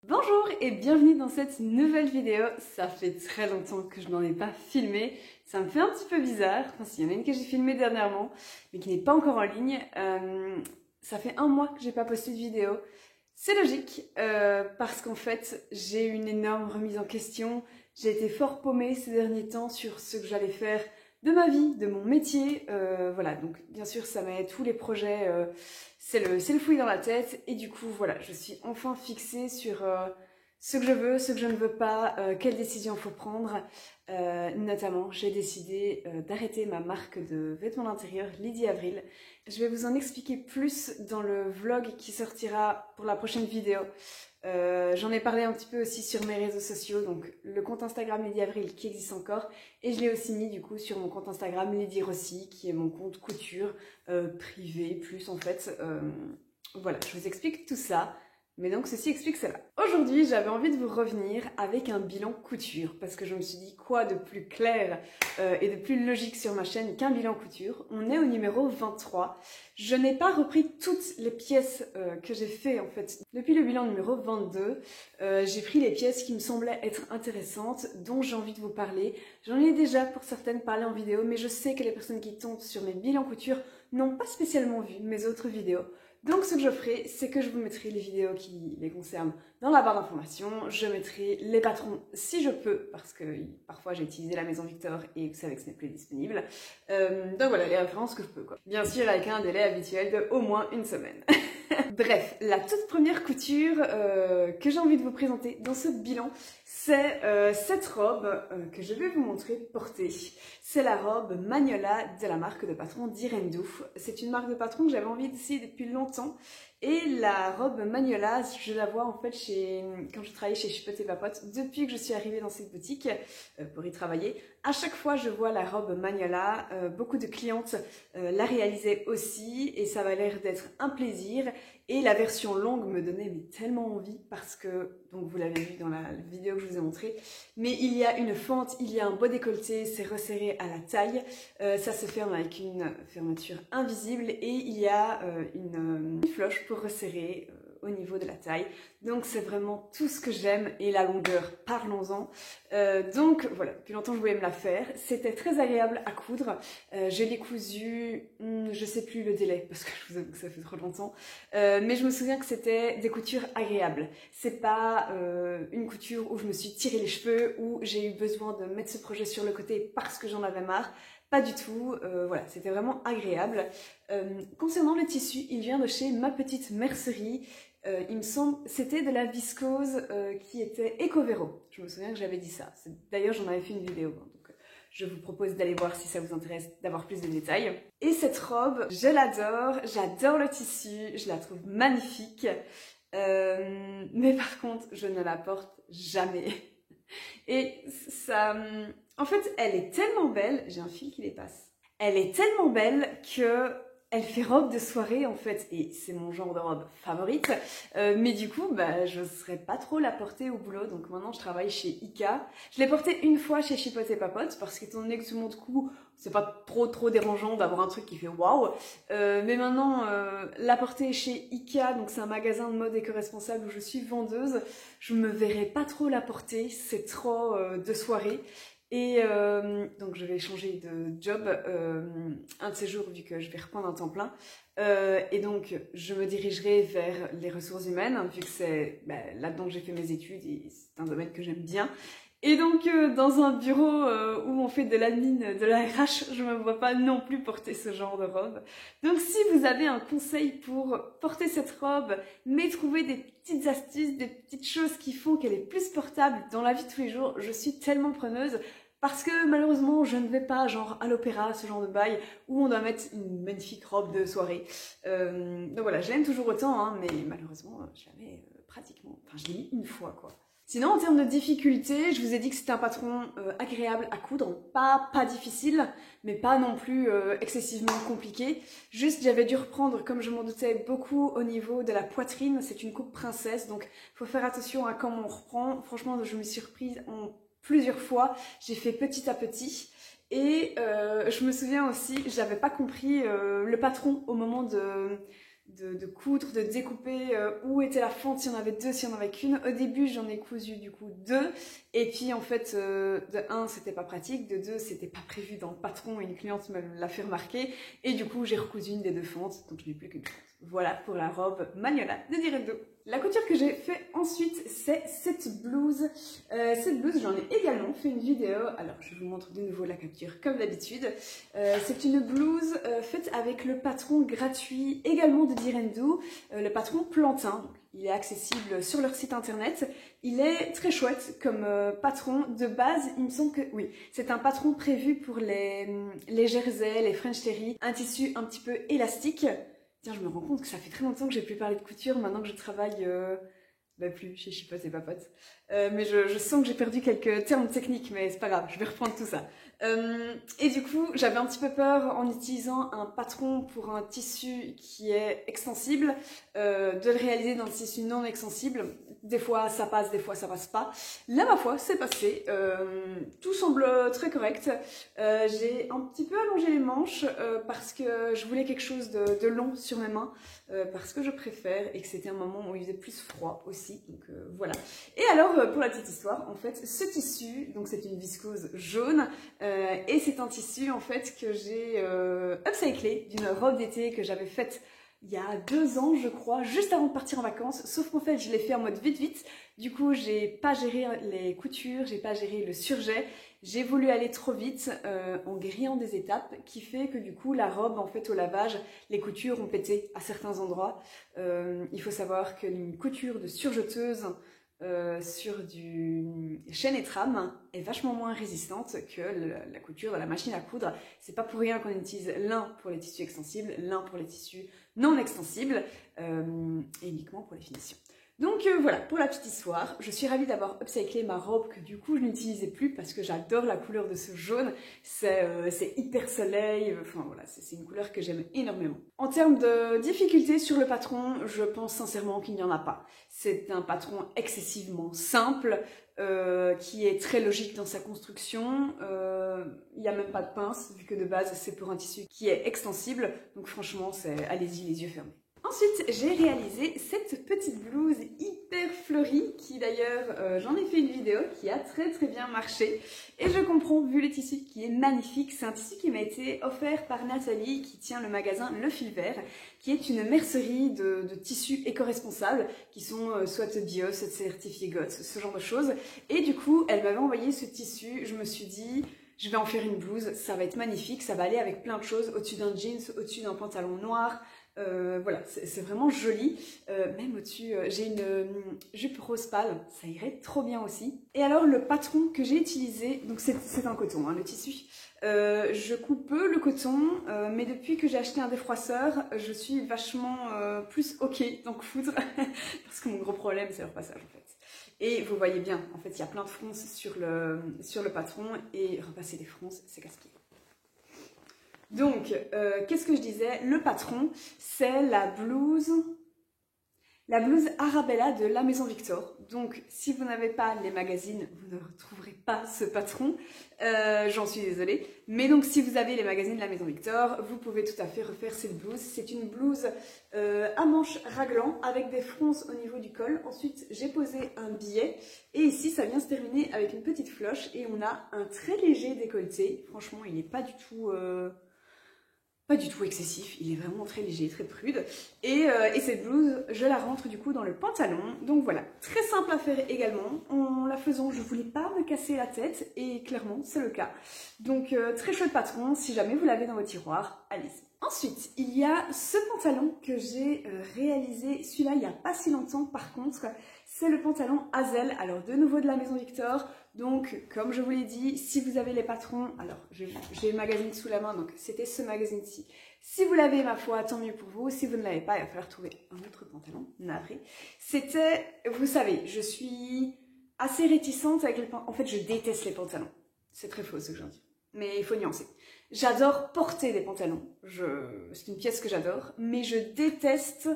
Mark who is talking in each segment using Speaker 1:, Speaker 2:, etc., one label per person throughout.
Speaker 1: Bonjour et bienvenue dans cette nouvelle vidéo. Ça fait très longtemps que je n'en ai pas filmé. Ça me fait un petit peu bizarre. Enfin, s'il y en a une que j'ai filmée dernièrement, mais qui n'est pas encore en ligne. Ça fait un mois que j'ai pas posté de vidéo. C'est logique, parce qu'en fait, j'ai eu une énorme remise en question. J'ai été fort paumée ces derniers temps sur ce que j'allais faire de ma vie, de mon métier. Voilà, donc bien sûr, ça met tous les projets, c'est le fouillis dans la tête. Et du coup, voilà, je suis enfin fixée sur ce que je veux, ce que je ne veux pas, quelles décisions il faut prendre. Notamment, j'ai décidé d'arrêter ma marque de vêtements d'intérieur, Lydie Avril. Je vais vous en expliquer plus dans le vlog qui sortira pour la prochaine vidéo. J'en ai parlé un petit peu aussi sur mes réseaux sociaux, donc le compte Instagram Lydie Avril qui existe encore, et je l'ai aussi mis du coup sur mon compte Instagram Lydie Rossi, qui est mon compte couture privé plus en fait. Voilà, je vous explique tout ça. Mais donc ceci explique cela. Aujourd'hui, j'avais envie de vous revenir avec un bilan couture, parce que je me suis dit quoi de plus clair et de plus logique sur ma chaîne qu'un bilan couture. On est au numéro 23. Je n'ai pas repris toutes les pièces que j'ai fait en fait depuis le bilan numéro 22. J'ai pris les pièces qui me semblaient être intéressantes, dont j'ai envie de vous parler. J'en ai déjà pour certaines parlé en vidéo, mais je sais que les personnes qui tombent sur mes bilans couture n'ont pas spécialement vu mes autres vidéos. Donc ce que je ferai, c'est que je vous mettrai les vidéos qui les concernent dans la barre d'informations. Je mettrai les patrons si je peux, parce que parfois j'ai utilisé la Maison Victor et vous savez que ce n'est plus disponible. Donc voilà, les références que je peux quoi. Bien sûr avec un délai habituel de au moins une semaine. Bref, la toute première couture que j'ai envie de vous présenter dans ce bilan, c'est cette robe que je vais vous montrer portée. C'est la robe Magnola de la marque de patron d'Irendou. C'est une marque de patron que j'avais envie d'essayer depuis longtemps. Et la robe Magnola, je la vois en fait quand je travaillais chez Chipote et Papote, depuis que je suis arrivée dans cette boutique pour y travailler. À chaque fois, je vois la robe Magnola. Beaucoup de clientes la réalisaient aussi et ça va l'air d'être un plaisir. Et la version longue me donnait mais tellement envie parce que, donc vous l'avez vu dans la vidéo que je vous ai montrée, mais il y a une fente, il y a un beau décolleté, c'est resserré à la taille, ça se ferme avec une fermeture invisible et il y a une floche pour resserrer au niveau de la taille. Donc c'est vraiment tout ce que j'aime et la longueur, parlons-en. Donc voilà, depuis longtemps je voulais me la faire. C'était très agréable à coudre. Je l'ai cousu, je sais plus le délai parce que je vous avoue que ça fait trop longtemps. Mais je me souviens que c'était des coutures agréables. C'est pas une couture où je me suis tiré les cheveux, où j'ai eu besoin de mettre ce projet sur le côté parce que j'en avais marre. Pas du tout, voilà, c'était vraiment agréable. Concernant le tissu, il vient de chez Ma Petite Mercerie. Il me semble, c'était de la viscose qui était Ecovero. Je me souviens que j'avais dit ça. D'ailleurs, j'en avais fait une vidéo. Donc, je vous propose d'aller voir si ça vous intéresse d'avoir plus de détails. Et cette robe, je l'adore. J'adore le tissu. Je la trouve magnifique. Mais par contre, je ne la porte jamais. Et ça... En fait, elle est tellement belle. J'ai un fil qui dépasse. Elle est tellement belle que... Elle fait robe de soirée en fait, et c'est mon genre de robe favorite, mais du coup, je ne saurais pas trop la porter au boulot, donc maintenant je travaille chez Ika. Je l'ai portée une fois chez Chipote et Papote, parce qu'étant donné que tout le monde coud, c'est pas trop dérangeant d'avoir un truc qui fait waouh, mais maintenant, la porter chez Ika, donc c'est un magasin de mode éco-responsable où je suis vendeuse, je me verrais pas trop la porter, c'est trop de soirée. Et donc je vais changer de job un de ces jours vu que je vais reprendre un temps plein. Et donc je me dirigerai vers les ressources humaines hein, vu que c'est là-dedans que j'ai fait mes études et c'est un domaine que j'aime bien. Et donc dans un bureau où on fait de l'admin, de la RH, je me vois pas non plus porter ce genre de robe. Donc si vous avez un conseil pour porter cette robe, mais trouver des petites astuces, des petites choses qui font qu'elle est plus portable dans la vie de tous les jours, je suis tellement preneuse. Parce que malheureusement, je ne vais pas genre à l'opéra, ce genre de bail, où on doit mettre une magnifique robe de soirée. Donc voilà, je l'aime toujours autant, hein, mais malheureusement, je l'avais pratiquement... Enfin, je l'ai mis une fois, quoi. Sinon, en termes de difficulté, je vous ai dit que c'était un patron agréable à coudre. Pas difficile, mais pas non plus excessivement compliqué. Juste, j'avais dû reprendre, comme je m'en doutais, beaucoup au niveau de la poitrine. C'est une coupe princesse, donc il faut faire attention à comment on reprend. Franchement, je me suis reprise en... plusieurs fois, j'ai fait petit à petit et je me souviens aussi, j'avais pas compris le patron au moment de coudre, de découper où était la fente, si on avait deux, si on en avait qu'une. Au début, j'en ai cousu du coup deux. Et puis en fait, de un, c'était pas pratique, de deux, c'était pas prévu dans le patron et une cliente me l'a fait remarquer. Et du coup, j'ai recousu une des deux fentes, donc je n'ai plus qu'une fente. Voilà pour la robe Magnola de Direndo. La couture que j'ai fait ensuite, c'est cette blouse. Cette blouse, j'en ai également fait une vidéo. Alors, je vous montre de nouveau la capture comme d'habitude. C'est une blouse faite avec le patron gratuit également de Direndo, le patron Plantin. Il est accessible sur leur site internet. Il est très chouette comme patron. De base, il me semble que oui, c'est un patron prévu pour les jerseys, les French terry, un tissu un petit peu élastique. Tiens, je me rends compte que ça fait très longtemps que j'ai plus parlé de couture, maintenant que je travaille plus chez Chipote et Papote. Mais je sens que j'ai perdu quelques termes techniques, mais c'est pas grave, je vais reprendre tout ça. Et du coup, j'avais un petit peu peur en utilisant un patron pour un tissu qui est extensible, de le réaliser dans un tissu non extensible. Des fois ça passe, des fois ça passe pas. Là, ma foi, c'est passé. Tout semble très correct. J'ai un petit peu allongé les manches parce que je voulais quelque chose de long sur mes mains, parce que je préfère et que c'était un moment où il faisait plus froid aussi. Donc voilà. Et alors, pour la petite histoire, en fait, ce tissu, donc c'est une viscose jaune, et c'est un tissu en fait que j'ai upcyclé d'une robe d'été que j'avais faite il y a 2 ans, je crois, juste avant de partir en vacances. Sauf qu'en fait, je l'ai fait en mode vite. Du coup, j'ai pas géré les coutures, j'ai pas géré le surjet. J'ai voulu aller trop vite en grillant des étapes, qui fait que du coup, la robe, en fait, au lavage, les coutures ont pété à certains endroits. Il faut savoir qu'une couture de surjeteuse sur du chaîne et trame est vachement moins résistante que la couture de la machine à coudre. C'est pas pour rien qu'on utilise l'un pour les tissus extensibles, l'un pour les tissus non extensibles, et uniquement pour les finitions. Donc voilà, pour la petite histoire, je suis ravie d'avoir upcyclé ma robe que du coup je n'utilisais plus parce que j'adore la couleur de ce jaune, c'est hyper soleil, enfin voilà, c'est une couleur que j'aime énormément. En termes de difficulté sur le patron, je pense sincèrement qu'il n'y en a pas. C'est un patron excessivement simple, qui est très logique dans sa construction, il n'y a même pas de pince vu que de base c'est pour un tissu qui est extensible, donc franchement c'est allez-y les yeux fermés. Ensuite, j'ai réalisé cette petite blouse hyper fleurie qui d'ailleurs, j'en ai fait une vidéo qui a très bien marché. Et je comprends, vu le tissu qui est magnifique, c'est un tissu qui m'a été offert par Nathalie qui tient le magasin Le Fil Vert, qui est une mercerie de tissus éco-responsables qui sont soit bio, soit certifiés GOTS, ce genre de choses. Et du coup, elle m'avait envoyé ce tissu, je me suis dit... Je vais en faire une blouse, ça va être magnifique, ça va aller avec plein de choses, au-dessus d'un jeans, au-dessus d'un pantalon noir, voilà, c'est vraiment joli, même au-dessus, j'ai une jupe rose pâle, ça irait trop bien aussi. Et alors le patron que j'ai utilisé, donc c'est un coton, hein, le tissu, je coupe peu le coton, mais depuis que j'ai acheté un défroisseur, je suis vachement plus ok d'en coudre, parce que mon gros problème c'est le repassage en fait. Et vous voyez bien, en fait, il y a plein de fronces sur le patron et repasser les fronces, c'est casse-pied. Donc, qu'est-ce que je disais? Le patron, c'est la blouse Arabella de la Maison Victor. Donc, si vous n'avez pas les magazines, vous ne retrouverez pas ce patron. J'en suis désolée. Mais donc, si vous avez les magazines de la Maison Victor, vous pouvez tout à fait refaire cette blouse. C'est une blouse à manches raglant avec des fronces au niveau du col. Ensuite, j'ai posé un billet. Et ici, ça vient se terminer avec une petite floche. Et on a un très léger décolleté. Franchement, il n'est pas du tout... Pas du tout excessif, il est vraiment très léger, très prude. Et cette blouse, je la rentre du coup dans le pantalon. Donc voilà, très simple à faire également. En la faisant, je voulais pas me casser la tête et clairement, c'est le cas. Donc très chouette patron, si jamais vous l'avez dans vos tiroirs, allez-y. Ensuite, il y a ce pantalon que j'ai réalisé, celui-là il n'y a pas si longtemps par contre, c'est le pantalon Hazel, alors de nouveau de la Maison Victor. Donc, comme je vous l'ai dit, si vous avez les patrons, alors j'ai le magazine sous la main, donc c'était ce magazine-ci. Si vous l'avez, ma foi, tant mieux pour vous. Si vous ne l'avez pas, il va falloir trouver un autre pantalon, navré. C'était, vous savez, je suis assez réticente avec les pantalons. En fait, je déteste les pantalons. C'est très faux ce que je viens de dire, mais il faut nuancer. J'adore porter des pantalons, c'est une pièce que j'adore, mais je déteste,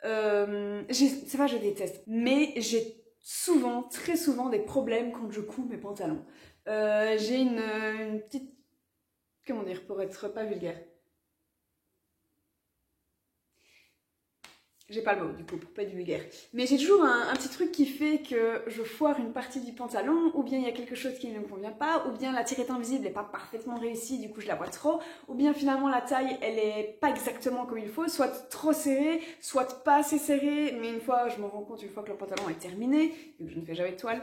Speaker 1: c'est pas je déteste, mais j'ai souvent, très souvent des problèmes quand je couds mes pantalons. J'ai une petite, comment dire, pour être pas vulgaire. j'ai pas le mot du coup pour pas être vulgaire. Mais j'ai toujours un petit truc qui fait que je foire une partie du pantalon, ou bien il y a quelque chose qui ne me convient pas, ou bien la tirette invisible n'est pas parfaitement réussie, du coup je la vois trop, ou bien finalement la taille elle est pas exactement comme il faut, soit trop serrée, soit pas assez serrée, mais une fois je m'en rends compte une fois que le pantalon est terminé, vu que je ne fais jamais de toile,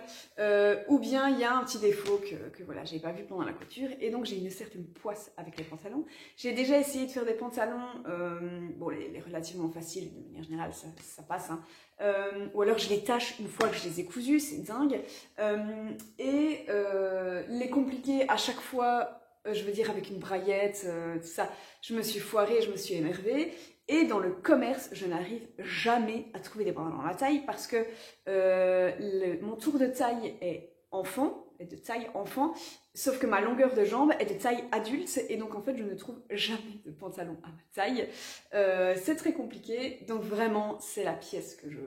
Speaker 1: ou bien il y a un petit défaut que voilà, j'ai pas vu pendant la couture, et donc j'ai une certaine poisse avec les pantalons. J'ai déjà essayé de faire des pantalons, bon les relativement faciles, de manière générale ça passe, hein. Ou alors je les tâche une fois que je les ai cousus, c'est dingue. Les compliquer à chaque fois, je veux dire avec une braillette, tout ça, je me suis foirée, je me suis énervée. Et dans le commerce, je n'arrive jamais à trouver des pantalons à ma taille parce que mon tour de taille est de taille enfant, sauf que ma longueur de jambe est de taille adulte et donc en fait je ne trouve jamais de pantalon à ma taille. C'est très compliqué, donc vraiment c'est la pièce que je...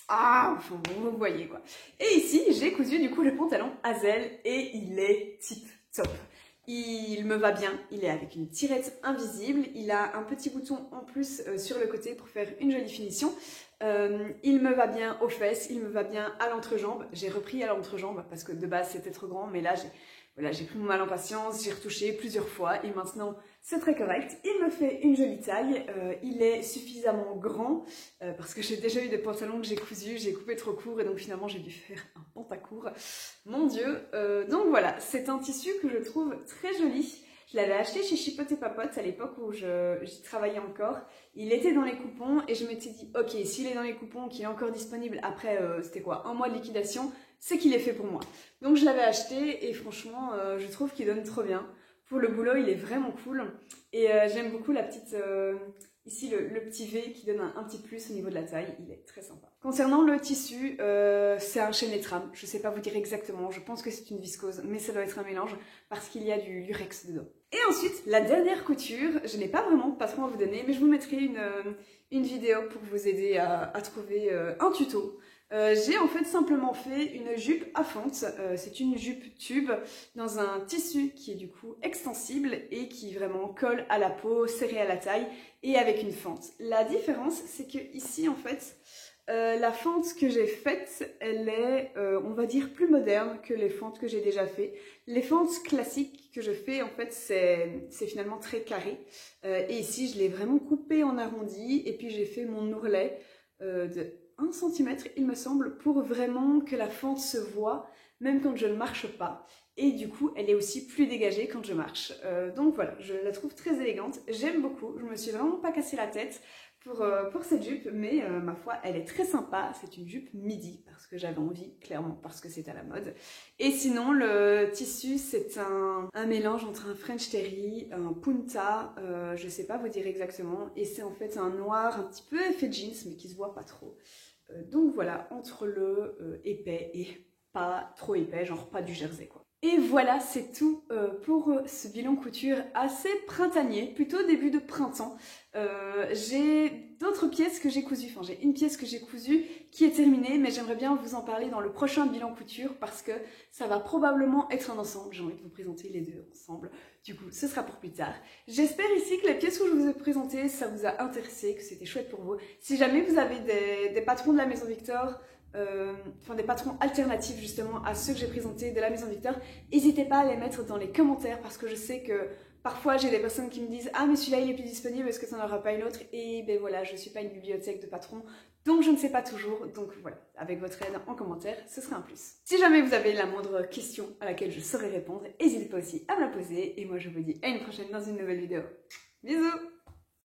Speaker 1: Ah, enfin vous voyez quoi. Et ici j'ai cousu du coup le pantalon Hazel et il est tip top. Il me va bien, il est avec une tirette invisible, il a un petit bouton en plus sur le côté pour faire une jolie finition. Il me va bien aux fesses, il me va bien à l'entrejambe. J'ai repris à l'entrejambe parce que de base c'était trop grand, mais là j'ai pris mon mal en patience, j'ai retouché plusieurs fois et maintenant c'est très correct. Il me fait une jolie taille, il est suffisamment grand parce que j'ai déjà eu des pantalons que j'ai cousus, j'ai coupé trop court et donc finalement j'ai dû faire un pantacourt. Mon Dieu, donc voilà, c'est un tissu que je trouve très joli. Je l'avais acheté chez Chipote et Papote à l'époque où j'y travaillais encore. Il était dans les coupons et je m'étais dit, ok, s'il est dans les coupons, qu'il est encore disponible après, c'était quoi, un mois de liquidation, c'est qu'il est fait pour moi. Donc je l'avais acheté et franchement, je trouve qu'il donne trop bien. Pour le boulot, il est vraiment cool. Et j'aime beaucoup la petite... ici, le petit V qui donne un petit plus au niveau de la taille, il est très sympa. Concernant le tissu, c'est un chaîne et trame. Je sais pas vous dire exactement, je pense que c'est une viscose, mais ça doit être un mélange parce qu'il y a du lurex dedans. Et ensuite, la dernière couture, je n'ai pas vraiment de patron à vous donner, mais je vous mettrai une vidéo pour vous aider à trouver un tuto. J'ai en fait simplement fait une jupe à fente, c'est une jupe tube dans un tissu qui est du coup extensible et qui vraiment colle à la peau, serré à la taille et avec une fente. La différence c'est que ici en fait la fente que j'ai faite elle est on va dire plus moderne que les fentes que j'ai déjà fait. Les fentes classiques que je fais en fait c'est finalement très carré et ici je l'ai vraiment coupé en arrondi et puis j'ai fait mon ourlet de 1 cm il me semble pour vraiment que la fente se voit même quand je ne marche pas et du coup elle est aussi plus dégagée quand je marche donc voilà, je la trouve très élégante, j'aime beaucoup, je me suis vraiment pas cassé la tête pour cette jupe mais ma foi elle est très sympa, c'est une jupe midi parce que j'avais envie clairement parce que c'est à la mode et sinon le tissu c'est un mélange entre un French Terry, un punta, je sais pas vous dire exactement et c'est en fait un noir un petit peu effet jeans mais qui se voit pas trop. Donc voilà, entre le épais et pas trop épais, genre pas du jersey quoi. Et voilà, c'est tout pour ce bilan couture assez printanier, plutôt début de printemps. J'ai d'autres pièces que j'ai cousues, enfin j'ai une pièce que j'ai cousue qui est terminée, mais j'aimerais bien vous en parler dans le prochain bilan couture parce que ça va probablement être un ensemble. J'ai envie de vous présenter les deux ensemble, du coup ce sera pour plus tard. J'espère ici que les pièces que je vous ai présentées, ça vous a intéressé, que c'était chouette pour vous. Si jamais vous avez des patrons de la Maison Victor, enfin des patrons alternatifs justement à ceux que j'ai présentés de la Maison Victor, n'hésitez pas à les mettre dans les commentaires parce que je sais que parfois j'ai des personnes qui me disent « Ah mais celui-là il est plus disponible, est-ce que tu n'en auras pas une autre ?» Et ben voilà, je suis pas une bibliothèque de patrons, donc je ne sais pas toujours, donc voilà, avec votre aide en commentaire, ce serait un plus. Si jamais vous avez la moindre question à laquelle je saurais répondre, n'hésitez pas aussi à me la poser, et moi je vous dis à une prochaine dans une nouvelle vidéo. Bisous!